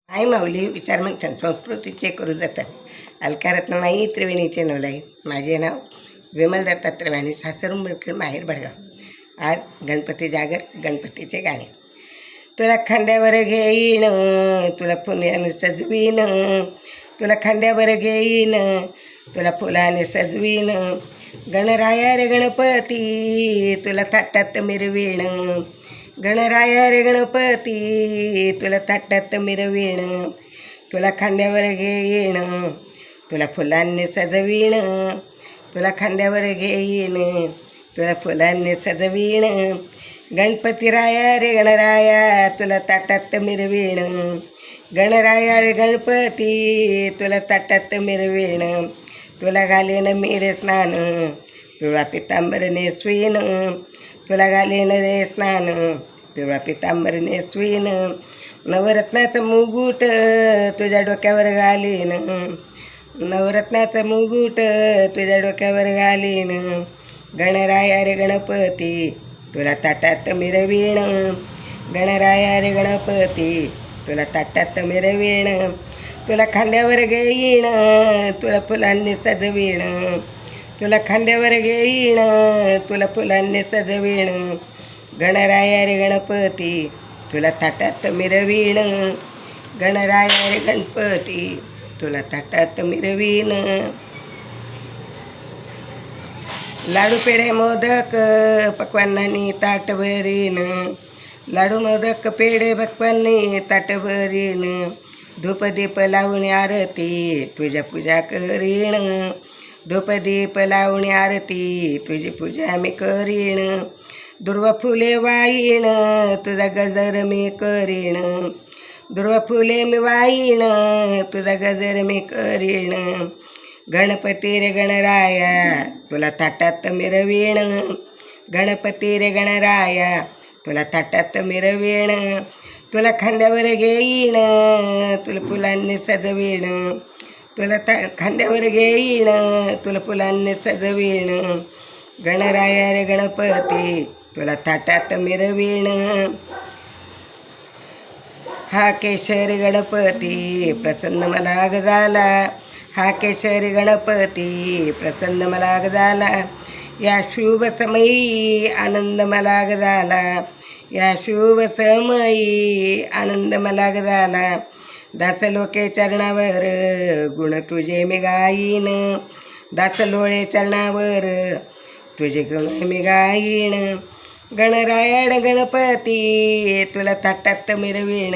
आई माऊली विचार मंथन संस्कृतीचे करू जातात अलकारत्न माई त्रिवेणीचे नवलाई. माझे नाव विमल दत्तात्रय आणि सासर मुळखेड माहेर भडगाव. आज गणपती जागर, गणपतीचे गाणे. तुला खांद्यावर घेईन, तुला पुण्याने सजवीन, तुला खांद्यावर घेईन, तुला फुलाने सजवीन. गणराया रे गणपती तुला ताटात मिरवीण, गणराया रे गणपती तुला ताटात मिरवीण. तुला खांद्यावर घेईन, तुला फुलांनी सजवीण, तुला खांद्यावर घेईन, तुला फुलांनी सजवीण. गणपती राया रे गणराया तुला ताटात मिरवीण, गणराया रे गणपती तुला ताटात मिरवीण. तुला घालेन मिरे स्नान, पिवळा पितांबर नेसवीन, तुला घालेन रे स्नान, पिवळा पितांबर नेसवीन. नवरत्नाचं मुगुट तुझ्या डोक्यावर घालीन, नवरत्नाचं मुगुट तुझ्या डोक्यावर घालीन. गणराया रे गणपती तुला ताटात मिरवीण, गणराया रे गणपती तुला ताटात मिरवीण. तुला खांद्यावर घेईन, तुला फुलांनी सजवीण, तुला खांद्यावर घेईन, तुला फुलांनी सजवीण. गणराया रे गणपती तुला ताटात मिरवीण, गणराया रे गणपती तुला ताटात मिरवीण. लाडू पेढे मोदक पक्वान्नानी ताट भरीन, लाडू मोदक पेढे पक्वान्नी ताट भरीन. धूपदीप लावून आरती तुझ्या पूजा करीन, धूपदीप लावून आरती तुझी पूजा मी करीन. दुर्वा फुले वाईन तुझा गजर मी करीन, दुर्वा फुले मी वाईन तुझा गजर मी करीन. गणपती रे गणराया तुला ताटात मिरवीण, गणपती रे गणराया तुला ताटात मिरवीण. तुला खांद्यावर घेईन, तुला फुलांनी सजवीण, तुला खांद्यावर घेईन, तुला फुलांनी सजवीण. गणराया रे गणपती तुला ताटात मिरवीण. हा केशरी गणपती प्रसन्न मला ग झाला, हा केशरी गणपती प्रसन्न मला ग झाला. या शुभ समयी आनंद मला ग झाला, या शुभ समयी आनंद मला ग झाला. दास लोके चरणावर गुण तुझे मी गाईन, दास लोळे चरणावर तुझे गुण मी गाईन. गणराया रे गणपती तुला ताटात मिरवीण,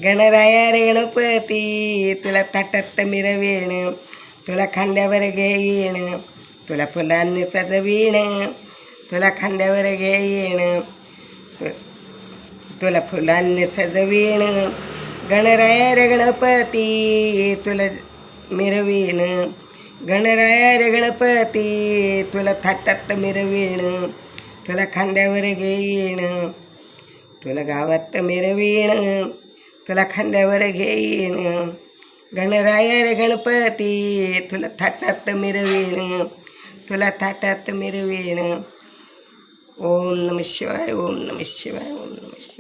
गणराया रे गणपती तुला ताटात मिरवीण. तुला खांद्यावर घेईन, तुला फुलांनी सजवीण, तुला खांद्यावर घेईन, तुला फुलांनी सजवीण. गणराया रे गणपती तुला मिरवीण, गणराया रे गणपती तुला थाटात मिरवीण. तुला खांद्यावर घेईन, तुला गावात मिरवीण, तुला खांद्यावर घेईन. गणराया रे गणपती तुला थाटात मिरवीण, तुला थाटात मिरवीण. ओम नमः शिवाय, ओम नमः शिवाय, ओम नमः शिवाय.